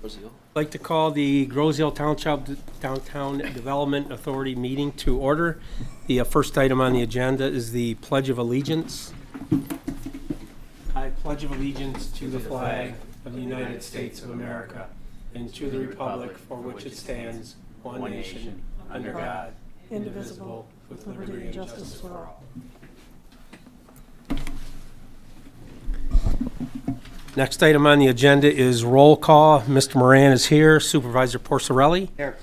I'd like to call the Grosse Township Downtown Development Authority meeting to order. The first item on the agenda is the Pledge of Allegiance. I pledge of allegiance to the flag of the United States of America and to the republic for which it stands, one nation, under God, indivisible, with liberty and justice for all. Next item on the agenda is roll call. Mr. Moran is here. Supervisor Porcelli? Here.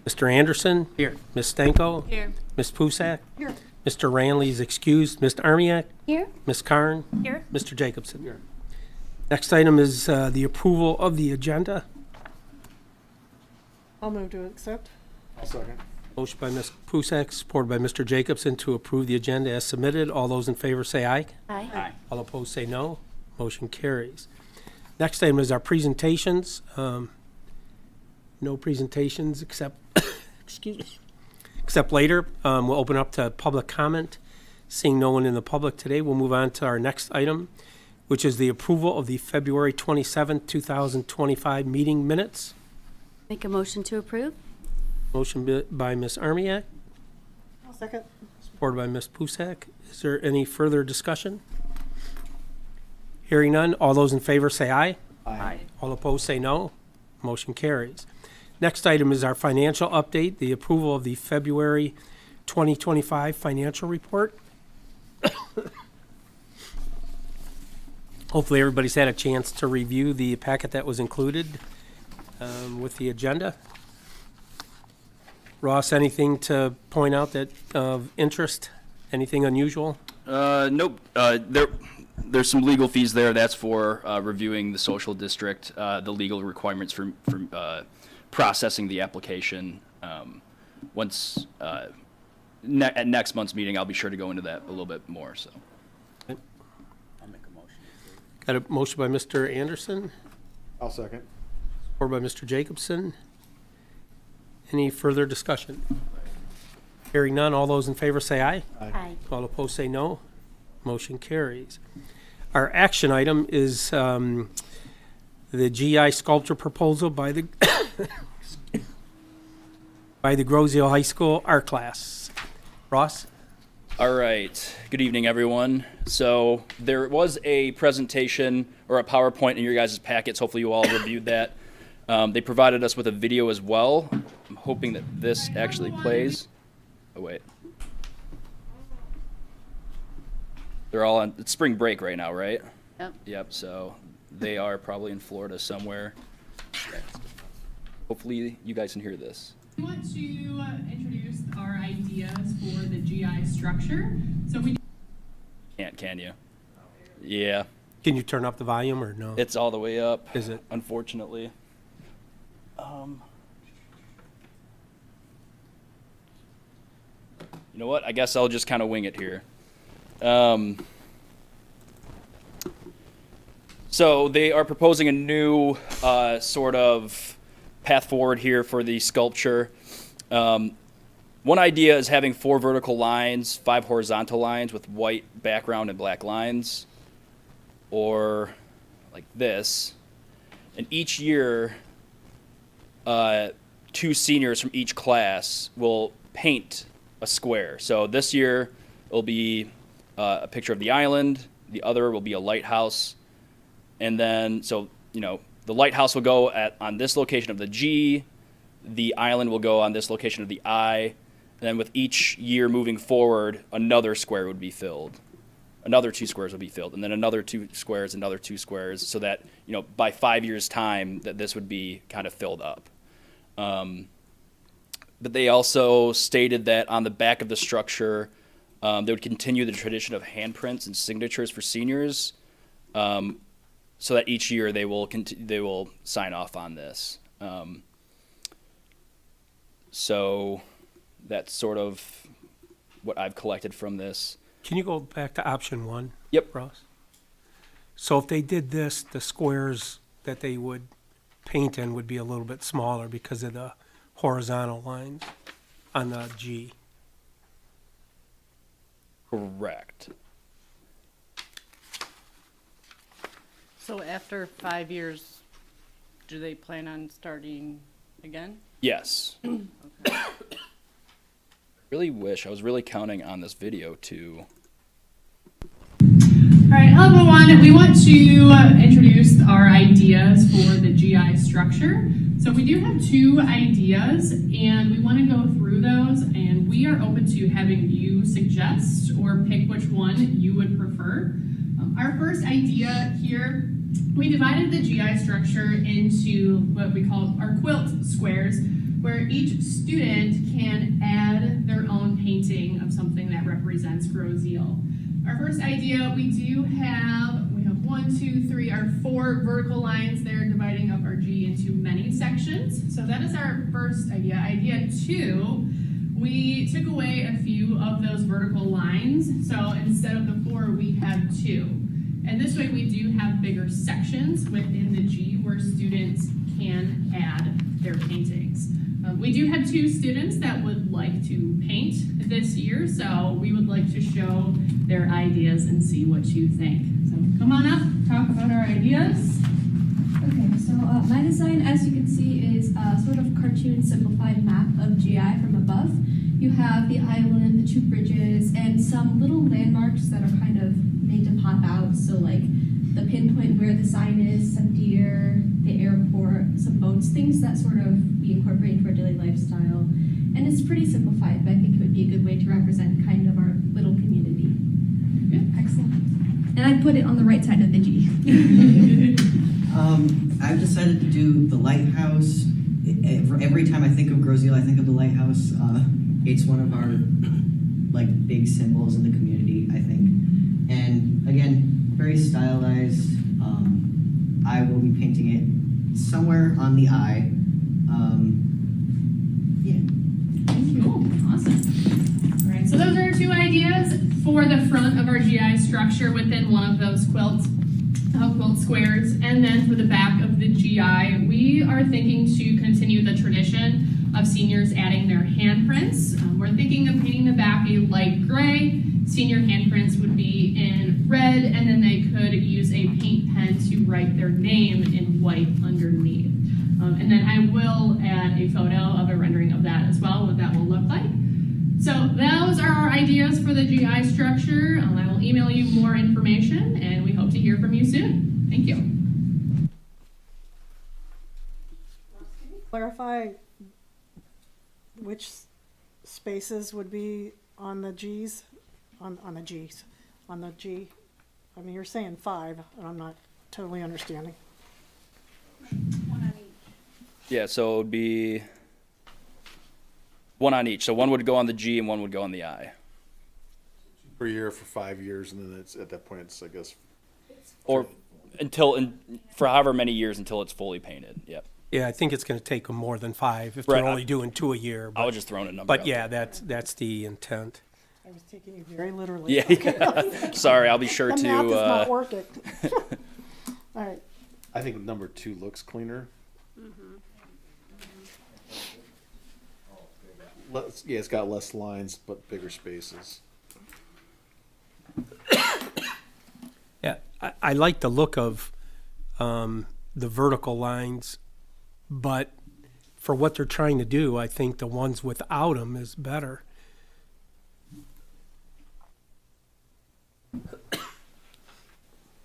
Mr. Anderson? Here. Ms. Stanko? Here. Ms. Pusak? Here. Mr. Ranley is excused. Mr. Armiak? Here. Ms. Karn? Here. Mr. Jacobson? Here. Next item is the approval of the agenda. I'll move to accept. I'll second. Motion by Ms. Pusak, supported by Mr. Jacobson to approve the agenda as submitted. All those in favor say aye. Aye. Aye. All opposed say no. Motion carries. Next item is our presentations. No presentations except, excuse me, except later. We'll open up to public comment. Seeing no one in the public today, we'll move on to our next item, which is the approval of the February 27th, 2025 meeting minutes. Make a motion to approve? Motion by Ms. Armiak, I'll second. supported by Ms. Pusak. Is there any further discussion? Hearing none, all those in favor say aye. Aye. All opposed say no. Motion carries. Next item is our financial update, the approval of the February 2025 financial report. Hopefully, everybody's had a chance to review the packet that was included with the agenda. Ross, anything to point out that of interest? Anything unusual? Nope. There's some legal fees there. That's for reviewing the social district, the legal requirements for processing the application. Once at next month's meeting, I'll be sure to go into that a little bit more. So. I'll make a motion. Got a motion by Mr. Anderson, I'll second. or by Mr. Jacobson. Any further discussion? Hearing none, all those in favor say aye. Aye. All opposed say no. Motion carries. Our action item is the GI sculpture proposal by the by the Grosse High School art class. Ross? All right. Good evening, everyone. So there was a presentation or a PowerPoint in your guys' packets. Hopefully you all reviewed that. They provided us with a video as well. I'm hoping that this actually plays. Oh, wait. They're all on it's spring break right now, right? Yep. Yep, so they are probably in Florida somewhere. Hopefully you guys can hear this. We want to introduce our ideas for the GI structure. So we Can you? Yeah, Can you turn up the volume or no? it's all the way up. Is it? Unfortunately. You know what? I guess I'll just kind of wing it here. So they are proposing a new sort of path forward here for the sculpture. One idea is having 4 vertical lines, 5 horizontal lines with white background and black lines, or like this. And each year, 2 seniors from each class will paint a square. So this year it'll be a picture of the island. The other will be a lighthouse. And then, so, you know, the lighthouse will go on this location of the G. The island will go on this location of the I. And then with each year moving forward, another square would be filled. Another 2 squares will be filled. And then another 2 squares, another 2 squares, so that, you know, by 5 years' time, that this would be kind of filled up. But they also stated that on the back of the structure, they would continue the tradition of handprints and signatures for seniors, so that each year they will sign off on this. So that's sort of what I've collected from this. Can you go back to option 1? Yep. Ross? So if they did this, the squares that they would paint in would be a little bit smaller because of the horizontal lines on the G. Correct. So after 5 years, do they plan on starting again? Yes. Really wish, I was really counting on this video to. All right, hello everyone. We want to introduce our ideas for the GI structure. So we do have 2 ideas and we want to go through those, and we are open to having you suggest or pick which one you would prefer. Our first idea here, we divided the GI structure into what we call our quilt squares, where each student can add their own painting of something that represents Grosse. Our first idea, we have 1, 2, 3, our 4 vertical lines there dividing up our G into many sections. So that is our first idea. Idea 2, we took away a few of those vertical lines. So instead of the 4, we have 2. And this way we do have bigger sections within the G where students can add their paintings. We do have 2 students that would like to paint this year, so we would like to show their ideas and see what you think. So come on up, talk about our ideas. Okay, so my design, as you can see, is a sort of cartoon simplified map of GI from above. You have the island, the 2 bridges, and some little landmarks that are kind of made to pop out. So like the pinpoint where the sign is, some deer, the airport, some boats, things that sort of we incorporate into our daily lifestyle. And it's pretty simplified, but I think it would be a good way to represent kind of our little community. Yeah. Excellent. And I put it on the right side of the G. I've decided to do the lighthouse. Every time I think of Grosse, I think of the lighthouse. It's one of our like big symbols in the community, I think. And again, very stylized. I will be painting it somewhere on the eye. Yeah. Thank you. Cool. Awesome. All right, so those are our 2 ideas for the front of our GI structure within one of those quilt squares. And then for the back of the GI, we are thinking to continue the tradition of seniors adding their handprints. We're thinking of painting the back a light gray. Senior handprints would be in red, and then they could use a paint pen to write their name in white underneath. And then I will add a photo of a rendering of that as well, what that will look like. So those are our ideas for the GI structure. I will email you more information, and we hope to hear from you soon. Thank you. Clarify which spaces would be on the Gs, on the Gs, on the G. I mean, you're saying 5, and I'm not totally understanding. Yeah, so it would be 1 on each. So 1 would go on the G and 1 would go on the I. Per year for 5 years, and then it's at that point, it's I guess. Or for however many years until it's fully painted. Yep. Yeah, I think it's going to take them more than 5 if Right, they're only doing 2 a year. I was just throwing a number But out yeah, there. that's the intent. I was taking you very literally. Yeah, yeah. Sorry, I'll be sure The to. math is not working. All right. I think number 2 looks cleaner. Yeah, it's got less lines, but bigger spaces. Yeah, I like the look of the vertical lines, but for what they're trying to do, I think the ones without them is better.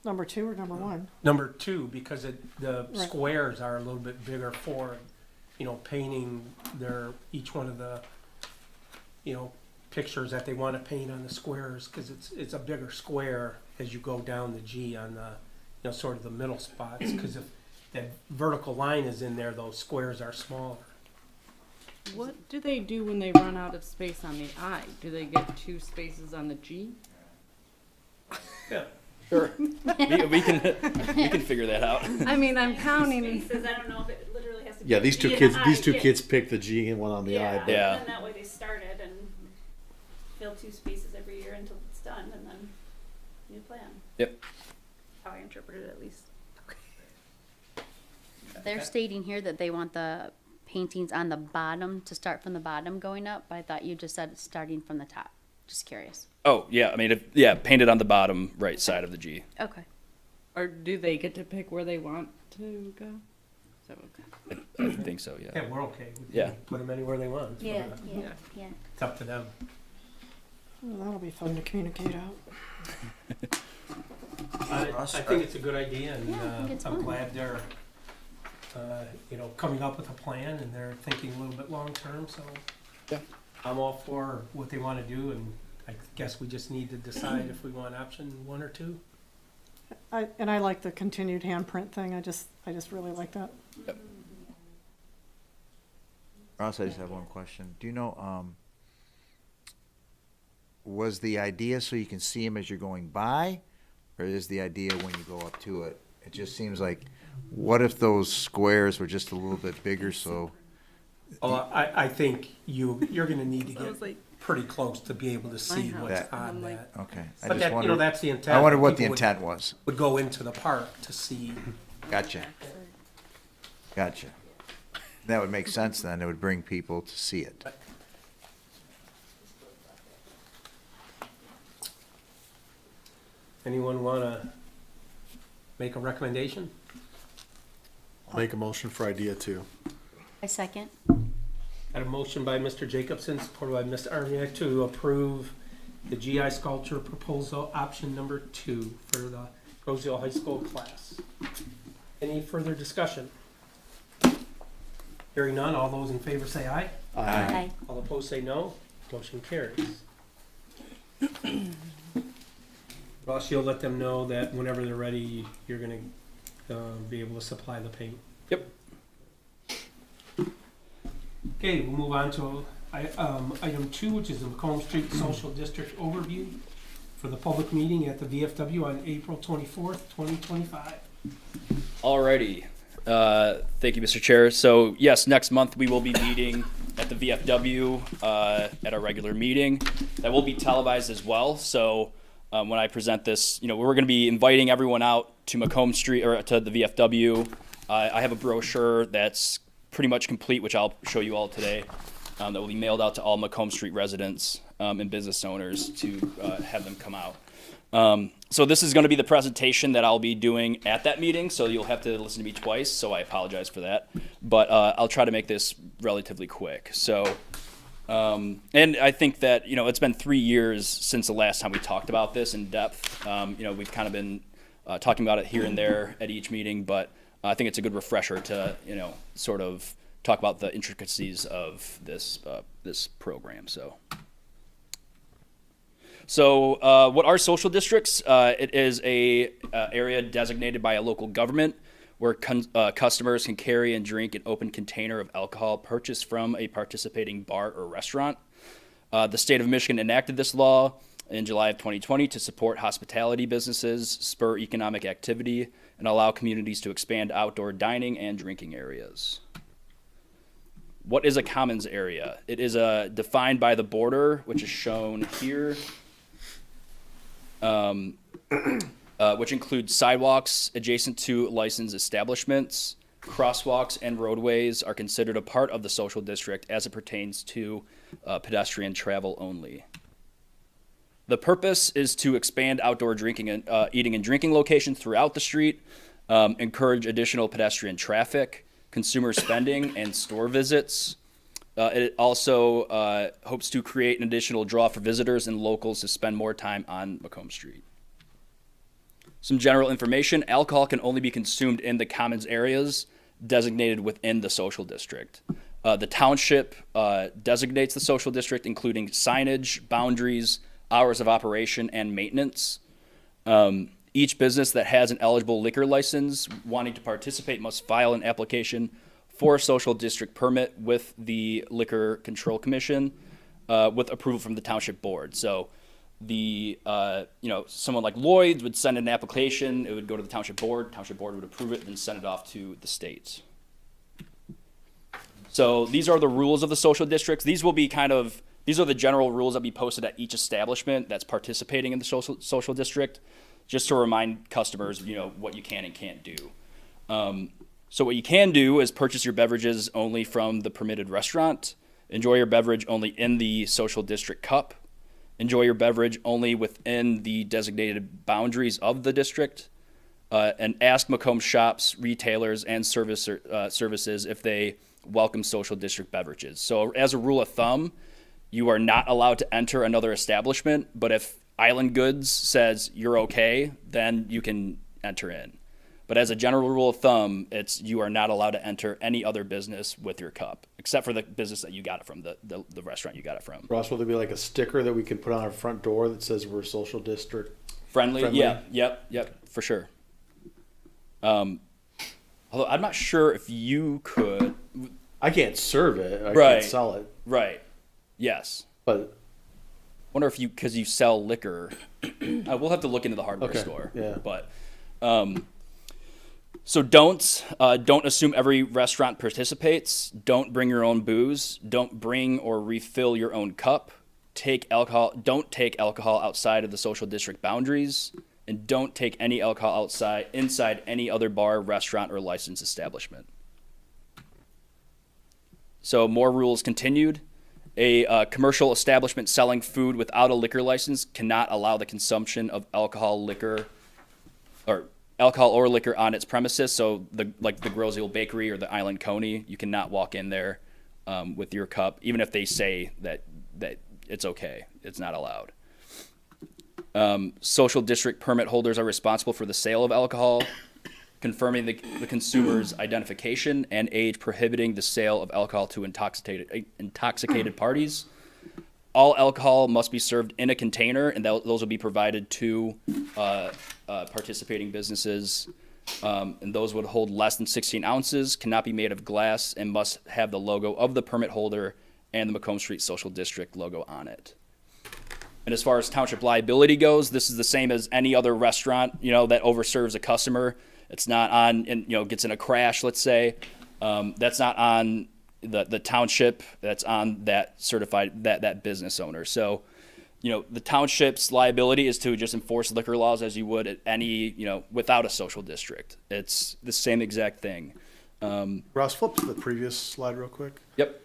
Number 2 or number 1? Number 2, because the Right. squares are a little bit bigger for, painting each one of the, pictures that they want to paint on the squares, because it's a bigger square as you go down the G on the, sort of the middle spots, because if that vertical line is in there, those squares are smaller. What do they do when they run out of space on the I? Do they get 2 spaces on the G? Yeah. Sure. we can figure that out. I mean, I'm counting. Spaces, I don't know if it literally has to be. Yeah, a these G two and kids. an I, These 2 yeah. kids picked the G and 1 on the I. But Yeah. And that way they started and fill 2 spaces every year until it's done, and then new plan. Yep. How I interpret it, at least. They're stating here that they want the paintings on the bottom to start from the bottom going up, but I thought you just said it's starting from the top. Just curious. Oh yeah, I mean, painted on the bottom right side of the G. Okay. Or do they get to pick where they want to go? So, okay. I think so, yeah. Yeah, we're okay. We can Yeah. Put them anywhere they want. Yeah, yeah, Yeah. yeah. It's up to them. Well, that'll be fun to communicate out. I think it's a good idea, and Yeah, I think it's I'm fun. glad they're, coming up with a plan, and they're thinking a little bit long-term, so. Yeah. I'm all for what they want to do, and I guess we just need to decide if we want option 1 or 2. I like the continued handprint thing. I just really like that. Ross, I just have one question. Do you know, was the idea so you can see them as you're going by, or is the idea when you go up to it? It just seems like, what if those squares were just a little bit bigger, so, Oh, I think you're gonna need to Sounds get like pretty close to be able to see house. what's That- on I'm like- that. okay. I But just that, wondered, that's the intent. I wondered what the People would- intent was. Would go into the park to see. Gotcha. Gotcha. That would make sense then. It would bring people to see it. Anyone wanna make a recommendation? I'll make a motion for idea 2. I second. Got a motion by Mr. Jacobson, supported by Mr. Armiak, to approve the GI sculpture proposal option number 2 for the Grosse High School class. Any further discussion? Hearing none, all those in favor say aye. Aye. All opposed say no. Motion carries. Ross, you'll let them know that whenever they're ready, you're gonna be able to supply the paint. Yep. Okay, we'll move on to item 2, which is the Macomb Street Social District Overview for the public meeting at the VFW on April 24th, 2025. Alrighty. Thank you, Mr. Chair. So yes, next month we will be meeting at the VFW at our regular meeting. That will be televised as well. So when I present this, we're going to be inviting everyone out to Macomb Street or to the VFW. I have a brochure that's pretty much complete, which I'll show you all today. That will be mailed out to all Macomb Street residents and business owners to have them come out. So this is going to be the presentation that I'll be doing at that meeting, so you'll have to listen to me twice, so I apologize for that. But I'll try to make this relatively quick. So, and I think that, it's been 3 years since the last time we talked about this in depth. We've kind of been talking about it here and there at each meeting, but I think it's a good refresher to, sort of talk about the intricacies of this program. So what are social districts? It is a area designated by a local government where customers can carry and drink an open container of alcohol purchased from a participating bar or restaurant. The state of Michigan enacted this law in July of 2020 to support hospitality businesses, spur economic activity, and allow communities to expand outdoor dining and drinking areas. What is a commons area? It is defined by the border, which is shown here, which includes sidewalks adjacent to licensed establishments. Crosswalks and roadways are considered a part of the social district as it pertains to pedestrian travel only. The purpose is to expand outdoor drinking and eating and drinking locations throughout the street, encourage additional pedestrian traffic, consumer spending, and store visits. It also hopes to create an additional draw for visitors and locals to spend more time on Macomb Street. Some general information: alcohol can only be consumed in the commons areas designated within the social district. The township designates the social district, including signage, boundaries, hours of operation, and maintenance. Each business that has an eligible liquor license wanting to participate must file an application for a social district permit with the Liquor Control Commission with approval from the township board. So the someone like Lloyd's would send an application, it would go to the township board would approve it, then send it off to the state. So these are the rules of the social districts. These are the general rules that be posted at each establishment that's participating in the social district, just to remind customers, what you can and can't do. So what you can do is purchase your beverages only from the permitted restaurant, enjoy your beverage only in the social district cup, enjoy your beverage only within the designated boundaries of the district, and ask Macomb shops, retailers, and services if they welcome social district beverages. So as a rule of thumb, you are not allowed to enter another establishment, but if Island Goods says you're okay, then you can enter in. But as a general rule of thumb, you are not allowed to enter any other business with your cup, except for the business that you got it from, the restaurant you got it from. Ross, will there be like a sticker that we can put on our front door that says we're social district? Friendly? Yeah, yep, for sure. Although I'm not sure if you could. I can't serve it. I Right. can't sell it. Right. Yes. But Wonder if because you sell liquor. We'll have to look into the hardware Okay, store. yeah. But so don't assume every restaurant participates. Don't bring your own booze. Don't bring or refill your own cup. Don't take alcohol outside of the social district boundaries, and don't take any alcohol inside any other bar, restaurant, or licensed establishment. So more rules continued. A commercial establishment selling food without a liquor license cannot allow the consumption of alcohol or liquor on its premises. So like the Grosse Bakery or the Island Coney, you cannot walk in there with your cup, even if they say that it's okay. It's not allowed. Social district permit holders are responsible for the sale of alcohol, confirming the consumer's identification and age, prohibiting the sale of alcohol to intoxicated parties. All alcohol must be served in a container, and those will be provided to participating businesses. And those would hold less than 16 ounces, cannot be made of glass, and must have the logo of the permit holder and the Macomb Street Social District logo on it. And as far as township liability goes, this is the same as any other restaurant, that overserves a customer. It's not on, and gets in a crash, let's say. That's not on the township. That's on that certified that business owner. So, the township's liability is to just enforce liquor laws as you would at any, without a social district. It's the same exact thing. Ross, flip to the previous slide real quick. Yep.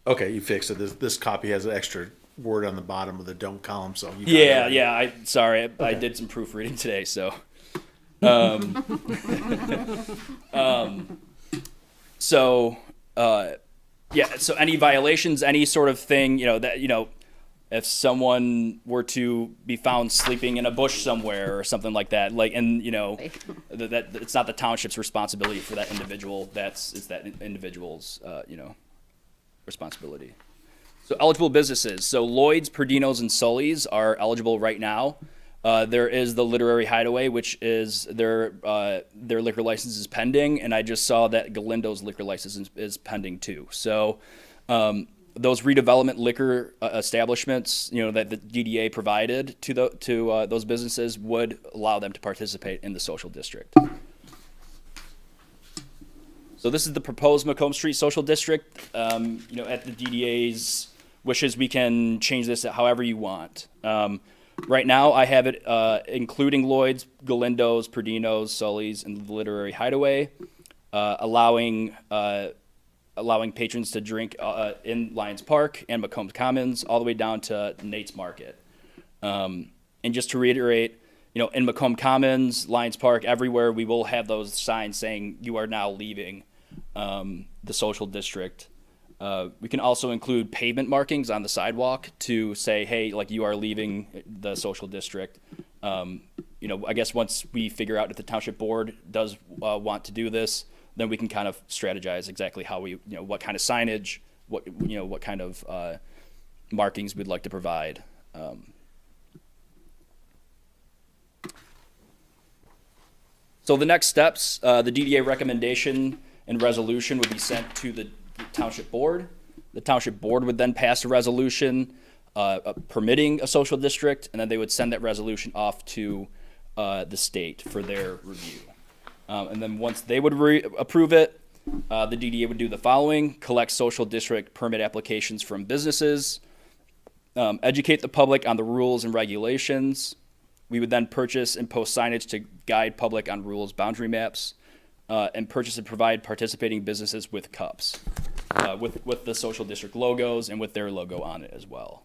Okay, you fixed it. This copy has an extra word on the bottom of the don't column, so you got it. Yeah. I did some proofreading today, so. So any violations, any sort of thing, if someone were to be found sleeping in a bush somewhere or something like that, that it's not the township's responsibility for that individual. It's that individual's, responsibility. So eligible businesses. So Lloyd's, Perdinos, and Sully's are eligible right now. There is the Literary Hideaway, which is their liquor license is pending, and I just saw that Galindo's liquor license is pending too. So those redevelopment liquor establishments, that the DDA provided to those businesses would allow them to participate in the social district. So this is the proposed Macomb Street Social District. At the DDA's wishes, we can change this however you want. Right now, I have it including Lloyd's, Galindo's, Perdinos, Sully's, and the Literary Hideaway, allowing patrons to drink in Lions Park and Macomb Commons, all the way down to Nate's Market. And just to reiterate, in Macomb Commons, Lions Park, everywhere, we will have those signs saying you are now leaving the social district. We can also include pavement markings on the sidewalk to say, hey, you are leaving the social district. I guess once we figure out if the township board does want to do this, then we can kind of strategize exactly how we, what kind of signage, what kind of markings we'd like to provide. So the next steps, the DDA recommendation and resolution would be sent to the township board. The township board would then pass a resolution permitting a social district, and then they would send that resolution off to the state for their review. And then once they would approve it, the DDA would do the following: collect social district permit applications from businesses, educate the public on the rules and regulations. We would then purchase and post signage to guide public on rules, boundary maps, and purchase and provide participating businesses with cups, with the social district logos and with their logo on it as well.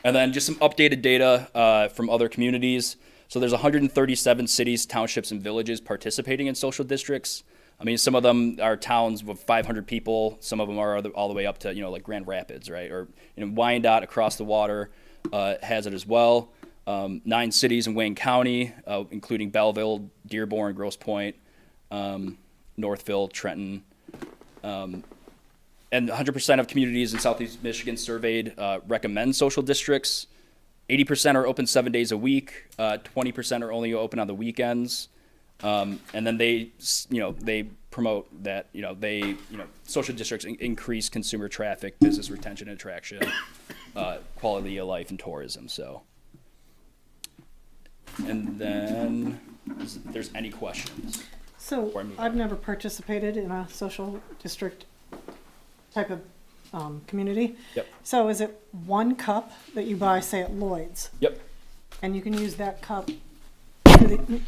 And then just some updated data from other communities. So there's 137 cities, townships, and villages participating in social districts. I mean, some of them are towns with 500 people. Some of them are all the way up to, like Grand Rapids, right? Or, Wyandotte across the water has it as well. 9 cities in Wayne County, including Belleville, Dearborn, Grosse Pointe, Northville, Trenton. And 100% of communities in Southeast Michigan surveyed recommend social districts. 80% are open 7 days a week. 20% are only open on the weekends. And then they promote that, social districts increase consumer traffic, business retention and attraction, quality of life, and tourism. So, and then, if there's any questions? So Before I move I've on. never participated in a social district type of community. Yep. So is it one cup that you buy, say, at Lloyd's? Yep. And you can use that cup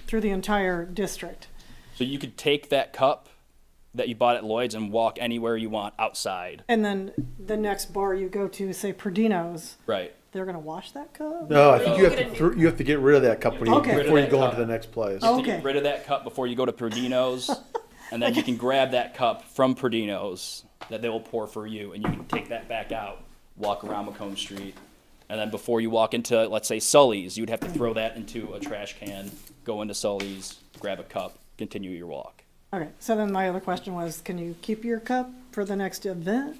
through the entire district? So you could take that cup that you bought at Lloyd's and walk anywhere you want outside. And then the next bar you go to, say Perdino's, Right. they're gonna wash that cup? No, I think you Get a have to, you have to get rid of that cup when you, Okay. before you Rid of go that into the cup. next place. You have to Okay. get rid of that cup before you go to Perdino's, and then you can grab that cup from Perdino's that they will pour for you, and you can take that back out, walk around Macomb Street, and then before you walk into, let's say, Sully's, you'd have to throw that into a trash can, go into Sully's, grab a cup, continue your walk. Okay, so then my other question was, can you keep your cup for the next event?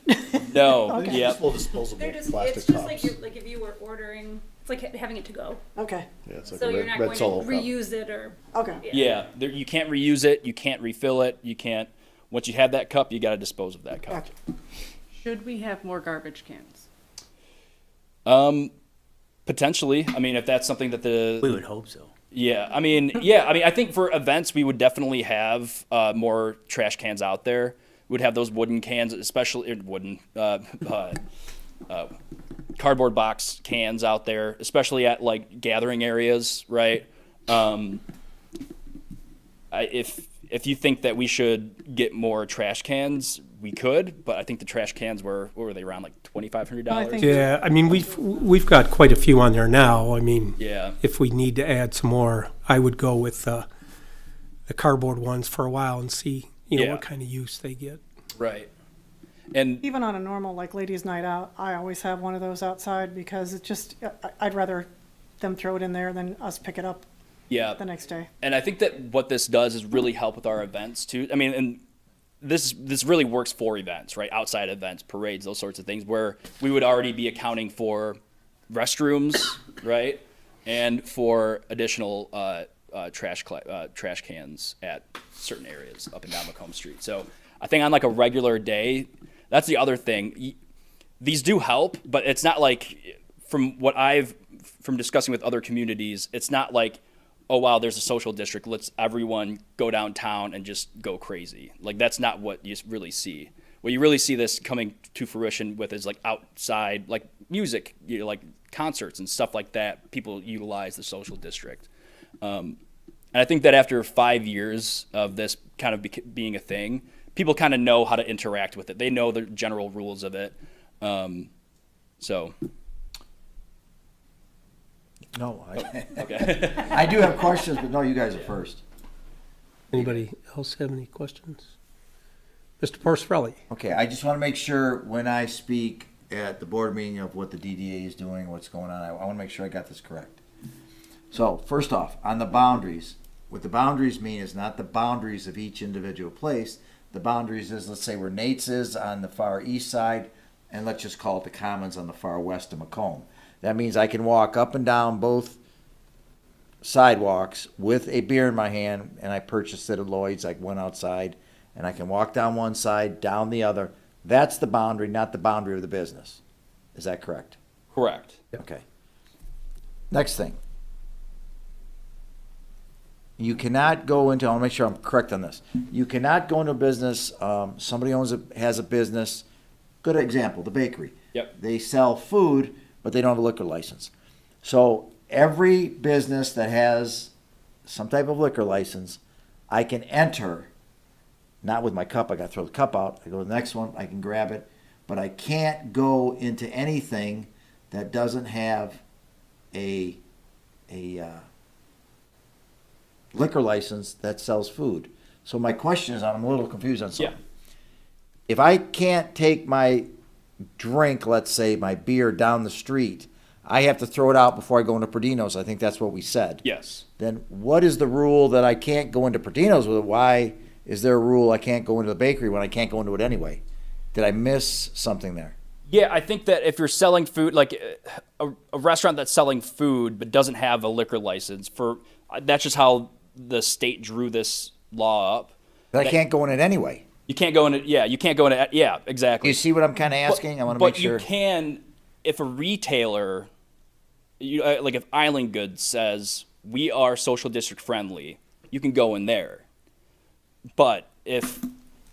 No, Okay. yep. Full disposable They're just, plastic it's just cups. like if you were ordering, it's like having it to go. Okay, Yeah, it's like So a you're red, not red going to solo cup. reuse it or. okay. Yeah, there, you can't reuse it, you can't refill it, you can't, once you have that cup, you gotta dispose of that cup. Gotcha. Should we have more garbage cans? Potentially, I mean, if that's something that the. We would hope so. Yeah, I mean, I think for events, we would definitely have more trash cans out there. We'd have those wooden cans, especially wooden, cardboard box cans out there, especially at like gathering areas, right? If you think that we should get more trash cans, we could, but I think the trash cans what were they, around like $2,500? I think- Yeah, I mean, we've got quite a few on there now. I mean, Yeah. if we need to add some more, I would go with the cardboard ones for a while and see, Yeah. what kind of use they get. Right. And Even on a normal, like, ladies' night out, I always have one of those outside because it just, I'd rather them throw it in there than us pick it up yeah, the next day. and I think that what this does is really help with our events too. I mean, and this really works for events, right? Outside events, parades, those sorts of things, where we would already be accounting for restrooms, right, and for additional trash cans at certain areas up and down Macomb Street. So I think on like a regular day, that's the other thing. These do help, but it's not like from discussing with other communities, it's not like, oh wow, there's a social district, let's everyone go downtown and just go crazy. Like that's not what you really see. What you really see this coming to fruition with is like outside, like music, like concerts and stuff like that. People utilize the social district. And I think that after 5 years of this kind of being a thing, people kind of know how to interact with it. They know the general rules of it. So, No, okay. I do have questions, but no, you guys are first. Anybody else have any questions? Mr. Porcelli? Okay, I just want to make sure when I speak at the board meeting of what the DDA is doing, what's going on, I want to make sure I got this correct. So, first off, on the boundaries, what the boundaries mean is not the boundaries of each individual place. The boundaries is, let's say where Nate's is on the far east side, and let's just call it the Commons on the far west of Macomb. That means I can walk up and down both sidewalks with a beer in my hand, and I purchased it at Lloyd's. I went outside, and I can walk down one side, down the other. That's the boundary, not the boundary of the business. Is that correct? Correct. Okay. Next thing. You cannot go into, I want to make sure I'm correct on this. You cannot go into a business, somebody has a business, good example, the bakery. Yep. They sell food, but they don't have a liquor license. So every business that has some type of liquor license, I can enter, not with my cup, I got to throw the cup out, I go to the next one, I can grab it, but I can't go into anything that doesn't have a liquor license that sells food. So my question is, I'm a little confused on something. Yeah. If I can't take my drink, let's say my beer down the street, I have to throw it out before I go into Perdino's. I think that's what we said. Yes. Then what is the rule that I can't go into Perdino's with it? Why is there a rule I can't go into the bakery when I can't go into it anyway? Did I miss something there? Yeah, I think that if you're selling food, like a restaurant that's selling food but doesn't have a liquor license, that's just how the state drew this law up. But I can't go in it anyway. You can't go in it. Yeah, you can't go in it. Yeah, exactly. You see what I'm kind of asking? I want to make sure. But you can, if a retailer, like if Island Goods says we are social district friendly, you can go in there. But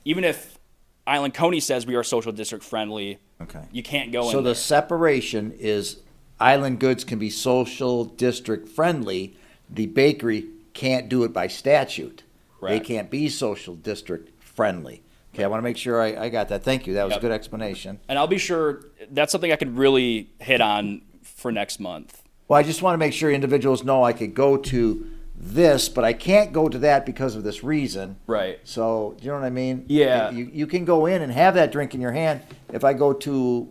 even if Island Coney says we are social district friendly, Okay. you can't go in So there. the separation is Island Goods can be social district friendly. The bakery can't do it by statute. They Correct. can't be social district friendly. Okay, I want to make sure I got that. Thank you. That was a Yep. good explanation. And I'll be sure that's something I could really hit on for next month. Well, I just want to make sure individuals know I could go to this, but I can't go to that because of this reason. Right. So, you know what I mean? Yeah. You can go in and have that drink in your hand if I go to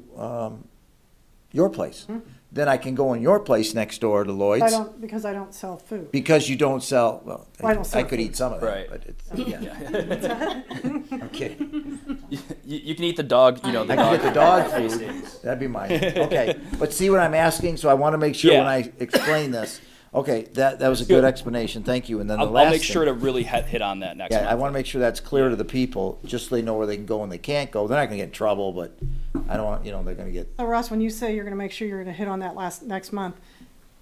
your place. Then I can go in your place next door to Lloyd's. Because I don't sell food. Because you don't sell, well, I don't sell I could food. eat some of that, Right. but it's, yeah. I'm kidding. You can eat the dog, the I dog. could get the dog food, that'd be mine. Okay, but see what I'm asking, so I want to make sure when Yeah. I explain this. Okay, that was a good explanation, thank you, and then the I'll last make sure thing- to really hit on that next Yeah, month. I want to make sure that's clear to the people, just so they know where they can go and they can't go. They're not going to get in trouble, but I don't want, they're going to get, So Ross, when you say you're gonna make sure you're gonna hit on that next month,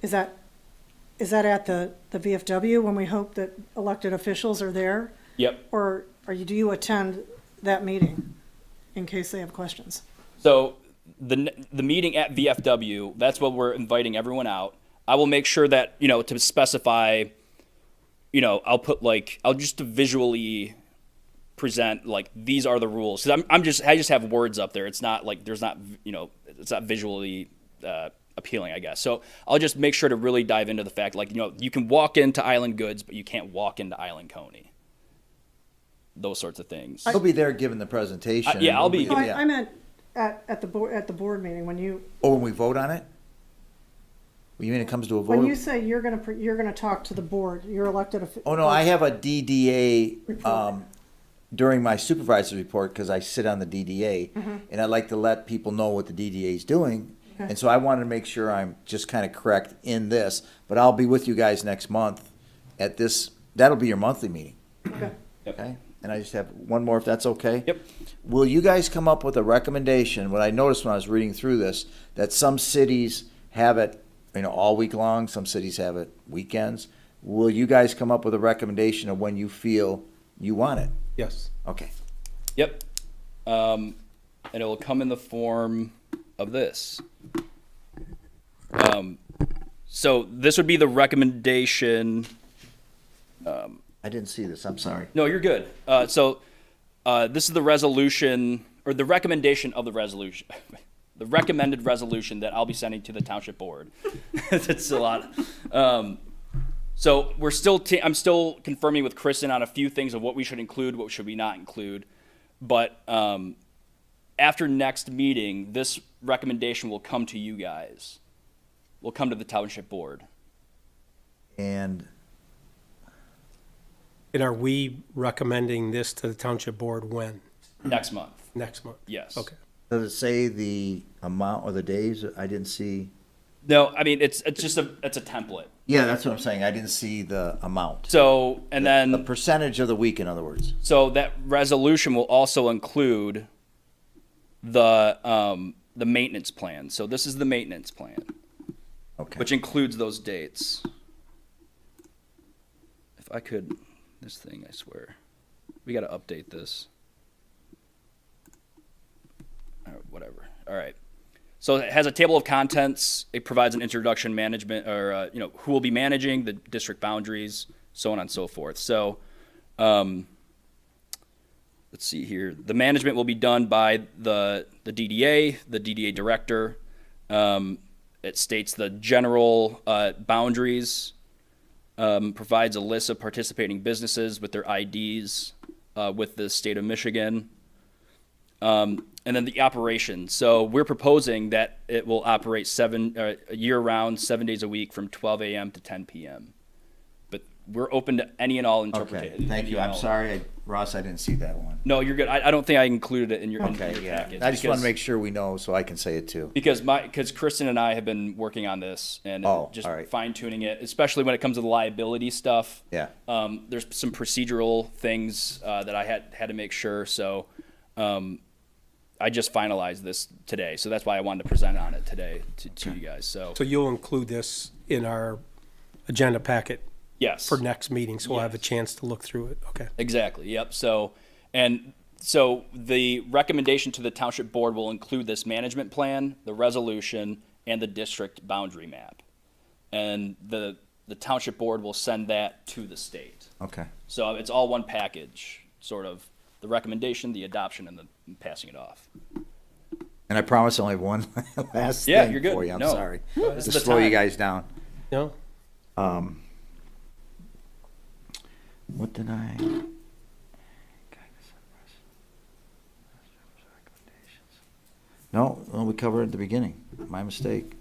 is that at the VFW when we hope that elected officials are there? Yep. Or do you attend that meeting in case they have questions? So the meeting at VFW, that's what we're inviting everyone out. I will make sure that, to specify, I'll put I'll just visually present these are the rules. 'Cause I just have words up there. It's not there's not, it's not visually appealing, I guess. So I'll just make sure to really dive into the fact, you can walk into Island Goods, but you can't walk into Island Coney. Those sorts of things. I'll be there giving the presentation. yeah, I'll be- No, Yeah. I meant at the board meeting, when you, Oh, when we vote on it? You mean it comes to a when you vote? say you're gonna talk to the board, you're elected. Oh, no, I have a DDA, during my supervisor's report, because I sit on the DDA, and I like to let people know what the DDA is doing. And so I wanted to make sure I'm just kind of correct in this, but I'll be with you guys next month at this, that'll be your monthly meeting, Okay. okay? And I just have one more, if that's okay? Yep. Will you guys come up with a recommendation? What I noticed when I was reading through this, that some cities have it, all week long, some cities have it weekends. Will you guys come up with a recommendation of when you feel you want it? Yes. Okay. Yep. And it will come in the form of this. So this would be the recommendation. I didn't see this, I'm sorry. No, you're good. So this is the resolution, or the recommendation of the resolution. The recommended resolution that I'll be sending to the township board. It's a lot. So I'm still confirming with Kristen on a few things of what we should include, what should we not include. But after next meeting, this recommendation will come to you guys. Will come to the township board. And And are we recommending this to the township board when? Next month. Next month? Yes. Okay. does it say the amount or the days? I didn't see. No, I mean it's just a template. Yeah, that's what I'm saying. I didn't see the amount. So and then The percentage of the week, in other words. So that resolution will also include the maintenance plan. So this is the maintenance plan, Okay. which includes those dates. If I could, this thing, I swear, we got to update this. Whatever. All right. So it has a table of contents. It provides an introduction, management, or who will be managing, the district boundaries, so on and so forth. So, let's see here. The management will be done by the DDA director. It states the general boundaries, provides a list of participating businesses with their IDs with the state of Michigan. And then the operation. So we're proposing that it will operate year-round, 7 days a week from 12 a.m. to 10 p.m. But we're open to any and all Okay, interpretation. thank you. I'm sorry, Ross, I didn't see that one. No, you're good. I don't think I included it in your, Okay, in your yeah. package. I just want because- to make sure we know so I can say it too. Because Kristen and I have been working on this and just all right. fine tuning it, especially when it comes to the liability stuff. Yeah. There's some procedural things that I had to make sure. So I just finalized this today. So that's why I wanted to present on it today to you guys. So So you'll include this in our agenda packet yes. for next meeting, so we'll have a Yes. chance to look through it. Okay. Exactly. Yep. So the recommendation to the township board will include this management plan, the resolution, and the district boundary map. And the township board will send that to the state. Okay. So it's all one package, sort of the recommendation, the adoption, and the passing it off. And I promise I only have one last Yeah, thing you're good. for you. I'm No. sorry. This To is the slow you time. guys down. No? What did I? No, well, we covered it at the beginning. My mistake.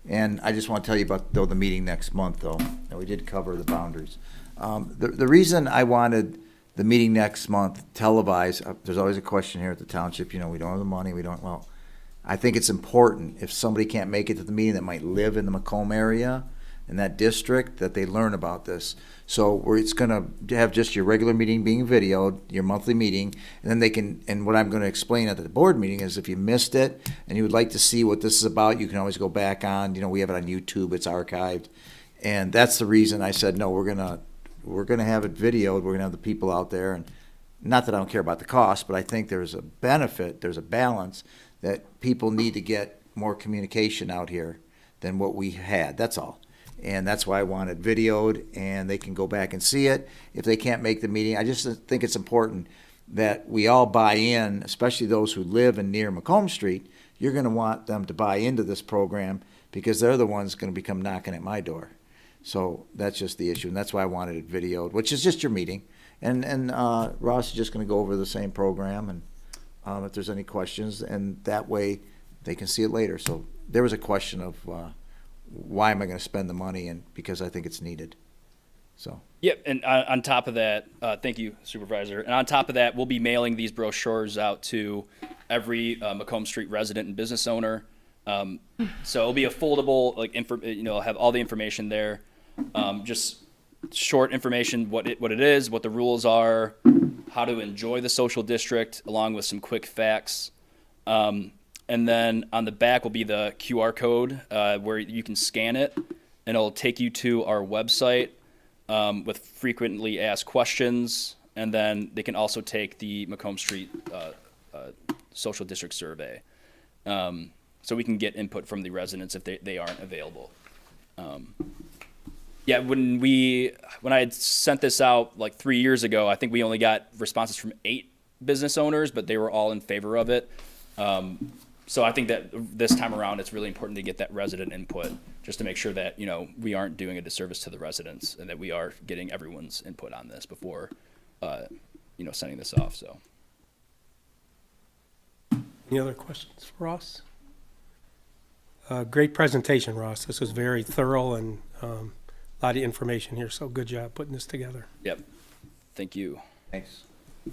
And I just want to tell you about the meeting next month, though. And we did cover the boundaries. The reason I wanted the meeting next month televised, there's always a question here at the township, we don't have the money, well, I think it's important if somebody can't make it to the meeting that might live in the Macomb area, in that district, that they learn about this. So it's gonna have just your regular meeting being videoed, your monthly meeting, and then they can, and what I'm gonna explain at the board meeting is if you missed it and you would like to see what this is about, you can always go back on, we have it on YouTube, it's archived. And that's the reason I said, no, we're gonna have it videoed, we're gonna have the people out there, and not that I don't care about the cost, but I think there's a benefit, there's a balance, that people need to get more communication out here than what we had, that's all. And that's why I want it videoed, and they can go back and see it. If they can't make the meeting, I just think it's important that we all buy in, especially those who live in near Macomb Street. You're gonna want them to buy into this program, because they're the ones gonna become knocking at my door. So that's just the issue, and that's why I wanted it videoed, which is just your meeting. And Ross is just gonna go over the same program, and if there's any questions, and that way they can see it later. So there was a question of why am I gonna spend the money, and because I think it's needed. So. Yep, and on top of that, thank you, Supervisor. And on top of that, we'll be mailing these brochures out to every Macomb Street resident and business owner. So it'll be a foldable, have all the information there. Just short information, what it is, what the rules are, how to enjoy the social district, along with some quick facts. And then on the back will be the QR code where you can scan it, and it'll take you to our website with frequently asked questions. And then they can also take the Macomb Street social district survey. So we can get input from the residents if they aren't available. Yeah, when I had sent this out like 3 years ago, I think we only got responses from 8 business owners, but they were all in favor of it. So I think that this time around, it's really important to get that resident input, just to make sure that, we aren't doing a disservice to the residents, and that we are getting everyone's input on this before, sending this off, so. Any other questions for Ross? Great presentation, Ross. This was very thorough and a lot of information here, so good job putting this together. Yep. Thank you. Thanks. This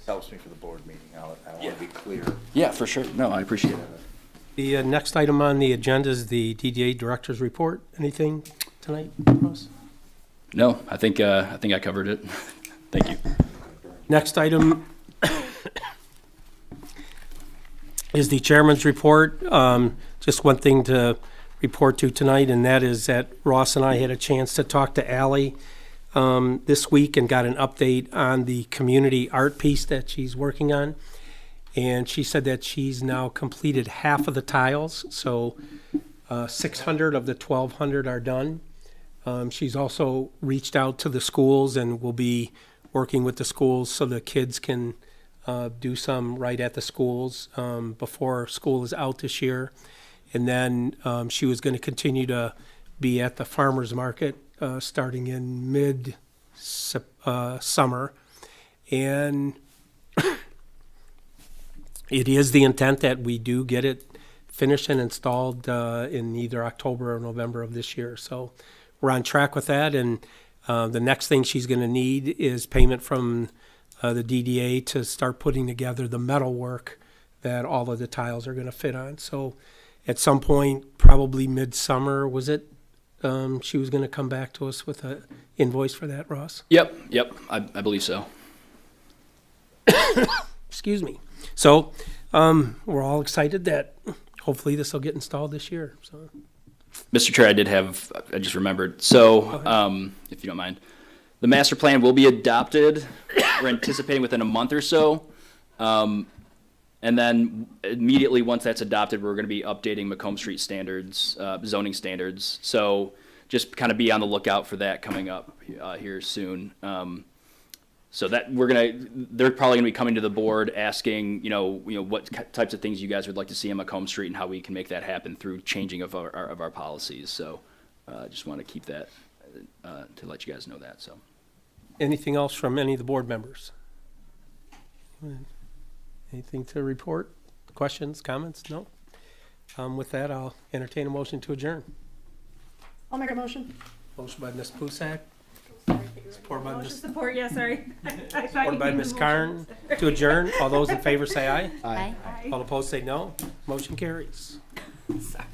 helps me for the board meeting. I want to be clear. Yeah, for sure. No, I appreciate it. The next item on the agenda is the DDA Director's Report. Anything tonight, Ross? No, I think I covered it. Thank you. Next item is the Chairman's Report. Just one thing to report to tonight, and that is that Ross and I had a chance to talk to Allie this week and got an update on the community art piece that she's working on. And she said that she's now completed half of the tiles, so 600 of the 1,200 are done. She's also reached out to the schools and will be working with the schools so the kids can do some right at the schools before school is out this year. And then she was going to continue to be at the farmer's market starting in mid-summer. And it is the intent that we do get it finished and installed in either October or November of this year. So we're on track with that, and the next thing she's going to need is payment from the DDA to start putting together the metal work that all of the tiles are going to fit on. So at some point, probably midsummer, was it, she was going to come back to us with an invoice for that, Ross? Yep, I believe so. Excuse me. So we're all excited that hopefully this will get installed this year. So. Mr. Chair, I just remembered. So, if you don't mind, the master plan will be adopted. We're anticipating within a month or so. And then immediately once that's adopted, we're going to be updating Macomb Street standards, zoning standards. So just kind of be on the lookout for that coming up here soon. So that they're probably going to be coming to the board asking, what types of things you guys would like to see on Macomb Street and how we can make that happen through changing of our policies. So just want to keep that to let you guys know that. So Anything else from any of the board members? Anything to report? Questions, comments? No? With that, I'll entertain a motion to adjourn. I'll make a motion. Motion by Ms. Pusak, support by Ms. Support, yeah, sorry. Supported by Ms. Karn to adjourn. All those in favor say aye. Aye. All opposed say no. Motion carries. Sorry.